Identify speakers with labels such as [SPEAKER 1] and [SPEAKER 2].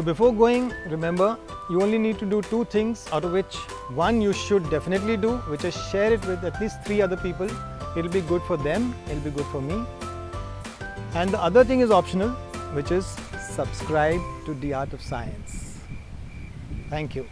[SPEAKER 1] So before going, remember, you only need to do two things, out of which one you should definitely do, which is share it with at least 3 other people. It'll be good for them, it'll be good for me. And the other thing is optional, which is subscribe to The Art of Science. Thank you.